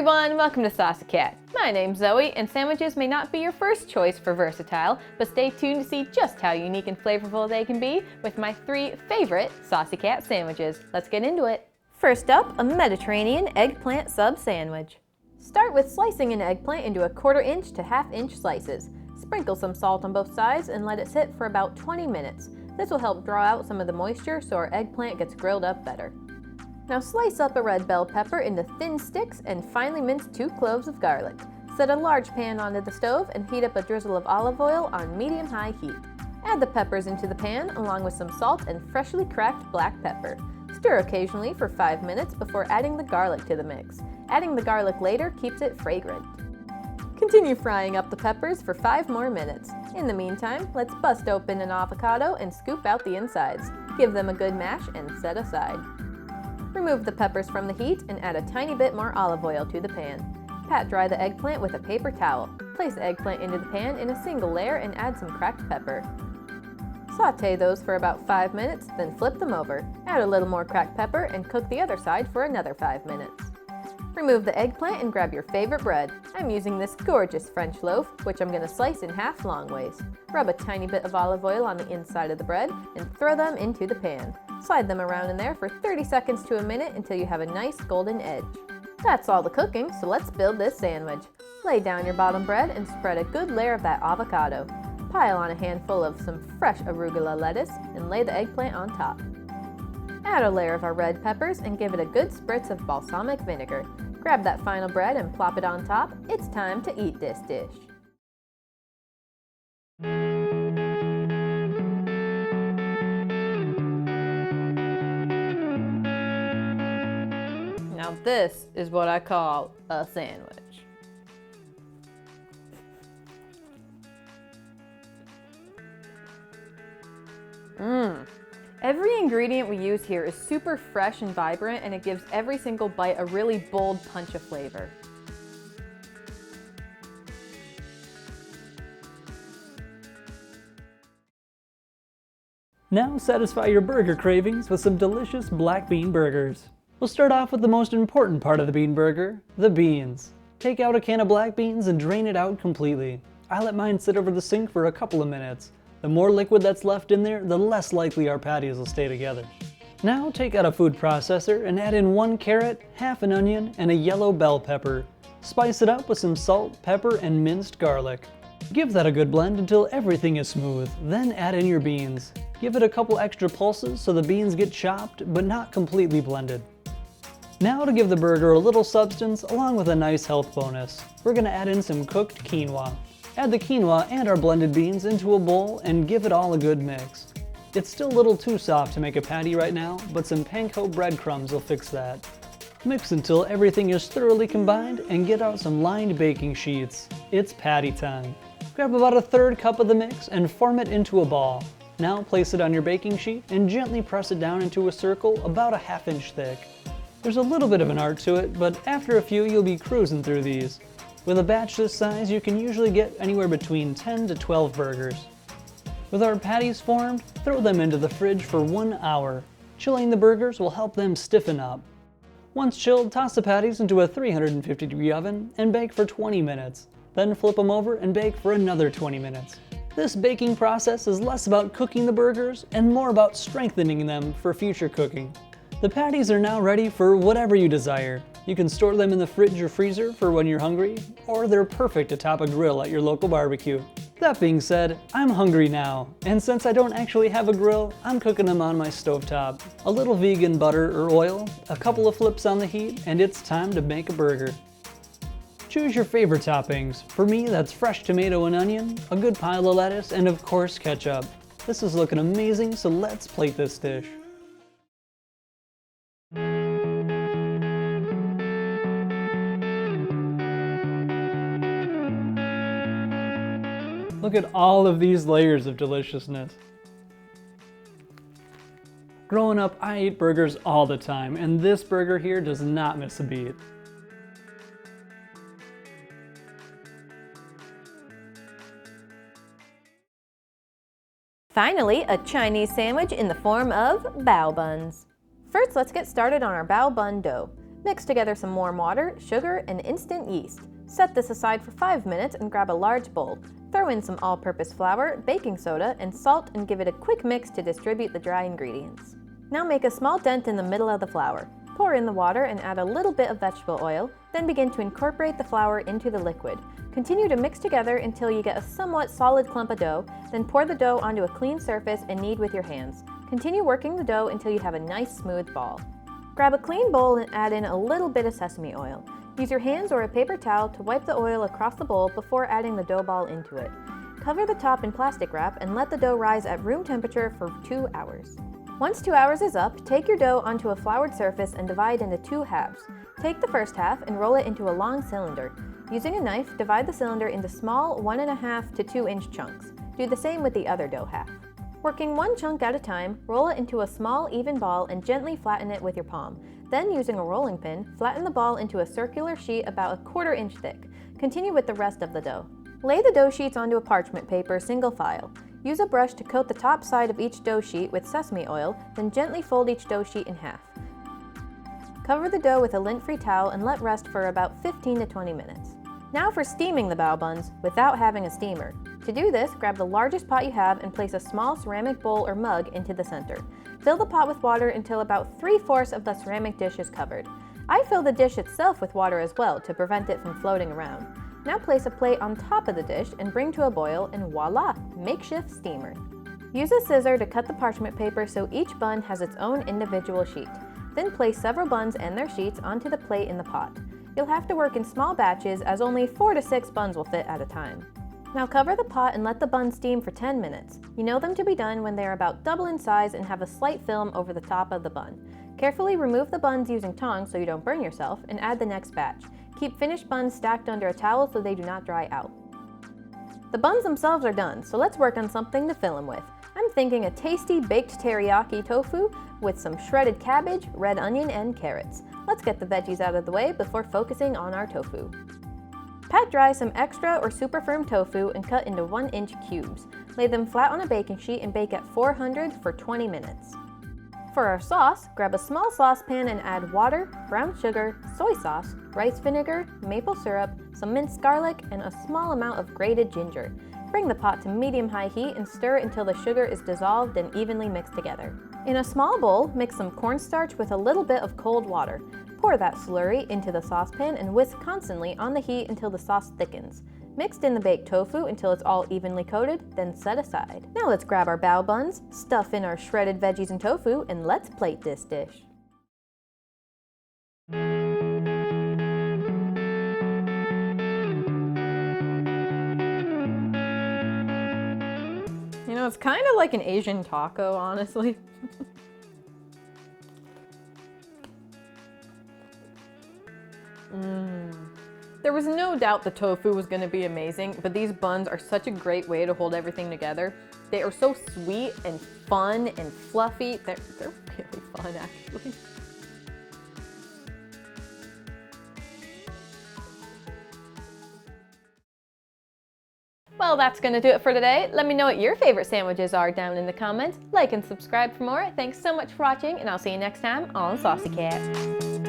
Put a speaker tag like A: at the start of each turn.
A: everyone, welcome to Saucy Cat. My name's Zoe, and sandwiches may not be your first choice for versatile, but stay tuned to see just how unique and flavorful they can be with my 3 favorite Saucy Cat sandwiches. Let's get into it. First up, a Mediterranean eggplant sub sandwich. Start with slicing an eggplant into a 1/4 inch to 1/2 inch slices. Sprinkle some salt on both sides and let it sit for about 20 minutes. This will help draw out some of the moisture so our eggplant gets grilled up better. Now slice up a red bell pepper into thin sticks and finely mince 2 cloves of garlic. Set a large pan onto the stove and heat up a drizzle of olive oil on medium-high heat. Add the peppers into the pan along with some salt and freshly cracked black pepper. Stir occasionally for 5 minutes before adding the garlic to the mix. Adding the garlic later keeps it fragrant. Continue frying up the peppers for 5 more minutes. In the meantime, let's bust open an avocado and scoop out the insides. Give them a good mash and set aside. Remove the peppers from the heat and add a tiny bit more olive oil to the pan. Pat dry the eggplant with a paper towel. Place the eggplant into the pan in a single layer and add some cracked pepper. Sauté those for about 5 minutes, then flip them over. Add a little more cracked pepper and cook the other side for another 5 minutes. Remove the eggplant and grab your favorite bread. I'm using this gorgeous French loaf, which I'm going to slice in half long ways. Rub a tiny bit of olive oil on the inside of the bread and throw them into the pan. Slide them around in there for 30 seconds to a minute until you have a nice golden edge. That's all the cooking, so let's build this sandwich. Lay down your bottom bread and spread a good layer of that avocado. Pile on a handful of some fresh arugula lettuce and lay the eggplant on top. Add a layer of our red peppers and give it a good spritz of balsamic vinegar. Grab that final bread and plop it on top. It's time to eat this dish. Now this is what I call a sandwich. Every ingredient we use here is super fresh and vibrant, and it gives every single bite a really bold punch of flavor.
B: Now satisfy your burger cravings with some delicious black bean burgers. We'll start off with the most important part of the bean burger, the beans. Take out a can of black beans and drain it out completely. I let mine sit over the sink for a couple of minutes. The more liquid that's left in there, the less likely our patties will stay together. Now take out a food processor and add in 1 carrot, half an onion, and a yellow bell pepper. Spice it up with some salt, pepper, and minced garlic. Give that a good blend until everything is smooth, then add in your beans. Give it a couple extra pulses so the beans get chopped but not completely blended. Now to give the burger a little substance along with a nice health bonus, we're going to add in some cooked quinoa. Add the quinoa and our blended beans into a bowl and give it all a good mix. It's still a little too soft to make a patty right now, but some panko breadcrumbs will fix that. Mix until everything is thoroughly combined and get out some lined baking sheets. It's patty time. Grab about a 1/3 cup of the mix and form it into a ball. Now place it on your baking sheet and gently press it down into a circle about a 1/2 inch thick. There's a little bit of an art to it, but after a few you'll be cruising through these. With a batch this size, you can usually get anywhere between 10 to 12 burgers. With our patties formed, throw them into the fridge for 1 hour. Chilling the burgers will help them stiffen up. Once chilled, toss the patties into a 350-degree oven and bake for 20 minutes. Then flip them over and bake for another 20 minutes. This baking process is less about cooking the burgers and more about strengthening them for future cooking. The patties are now ready for whatever you desire. You can store them in the fridge or freezer for when you're hungry, or they're perfect to top a grill at your local barbecue. That being said, I'm hungry now, and since I don't actually have a grill, I'm cooking them on my stovetop. A little vegan butter or oil, a couple of flips on the heat, and it's time to make a burger. Choose your favorite toppings. For me, that's fresh tomato and onion, a good pile of lettuce, and of course ketchup. This is looking amazing, so let's plate this dish. Look at all of these layers of deliciousness. Growing up, I ate burgers all the time, and this burger here does not miss a beat.
A: Finally, a Chinese sandwich in the form of Bao Buns. First, let's get started on our Bao Bun dough. Mix together some warm water, sugar, and instant yeast. Set this aside for 5 minutes and grab a large bowl. Throw in some all-purpose flour, baking soda, and salt and give it a quick mix to distribute the dry ingredients. Now make a small dent in the middle of the flour. Pour in the water and add a little bit of vegetable oil, then begin to incorporate the flour into the liquid. Continue to mix together until you get a somewhat solid clump of dough, then pour the dough onto a clean surface and knead with your hands. Continue working the dough until you have a nice smooth ball. Grab a clean bowl and add in a little bit of sesame oil. Use your hands or a paper towel to wipe the oil across the bowl before adding the dough ball into it. Cover the top in plastic wrap and let the dough rise at room temperature for 2 hours. Once 2 hours is up, take your dough onto a floured surface and divide into 2 halves. Take the first half and roll it into a long cylinder. Using a knife, divide the cylinder into small 1.5 to 2 inch chunks. Do the same with the other dough half. Working one chunk at a time, roll it into a small even ball and gently flatten it with your palm. Then, using a rolling pin, flatten the ball into a circular sheet about 1/4 inch thick. Continue with the rest of the dough. Lay the dough sheets onto a parchment paper single file. Use a brush to coat the top side of each dough sheet with sesame oil, then gently fold each dough sheet in half. Cover the dough with a lint-free towel and let rest for about 15 to 20 minutes. Now for steaming the bao buns without having a steamer. To do this, grab the largest pot you have and place a small ceramic bowl or mug into the center. Fill the pot with water until about 3/4 of the ceramic dish is covered. I fill the dish itself with water as well to prevent it from floating around. Now place a plate on top of the dish and bring to a boil, and voila, makeshift steamer. Use a scissor to cut the parchment paper so each bun has its own individual sheet. Then place several buns and their sheets onto the plate in the pot. You'll have to work in small batches as only 4 to 6 buns will fit at a time. Now cover the pot and let the buns steam for 10 minutes. You know them to be done when they are about double in size and have a slight film over the top of the bun. Carefully remove the buns using tongs so you don't burn yourself and add the next batch. Keep finished buns stacked under a towel so they do not dry out. The buns themselves are done, so let's work on something to fill them with. I'm thinking a tasty baked teriyaki tofu with some shredded cabbage, red onion, and carrots. Let's get the veggies out of the way before focusing on our tofu. Pat dry some extra or super firm tofu and cut into 1-inch cubes. Lay them flat on a baking sheet and bake at 400 for 20 minutes. For our sauce, grab a small saucepan and add water, brown sugar, soy sauce, rice vinegar, maple syrup, some minced garlic, and a small amount of grated ginger. Bring the pot to medium-high heat and stir until the sugar is dissolved and evenly mixed together. In a small bowl, mix some cornstarch with a little bit of cold water. Pour that slurry into the saucepan and whisk constantly on the heat until the sauce thickens. Mix in the baked tofu until it's all evenly coated, then set aside. Now let's grab our bao buns, stuff in our shredded veggies and tofu, and let's plate this dish. You know, it's kind of like an Asian taco, honestly. There was no doubt the tofu was going to be amazing, but these buns are such a great way to hold everything together. They are so sweet and fun and fluffy. They're really fun, actually. Well, that's going to do it for today. Let me know what your favorite sandwiches are down in the comments. Like and subscribe for more. Thanks so much for watching, and I'll see you next time on Saucy Cat.